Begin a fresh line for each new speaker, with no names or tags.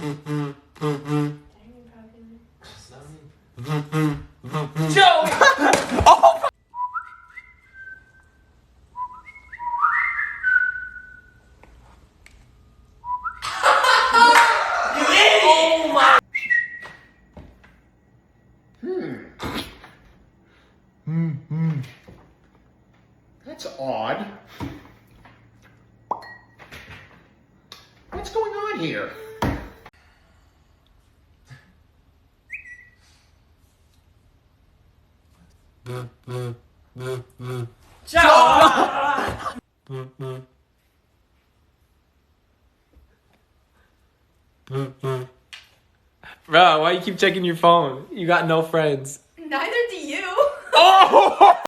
Joe! Oh! You idiot! Oh my!
That's odd. What's going on here?
Bro, why you keep checking your phone? You got no friends.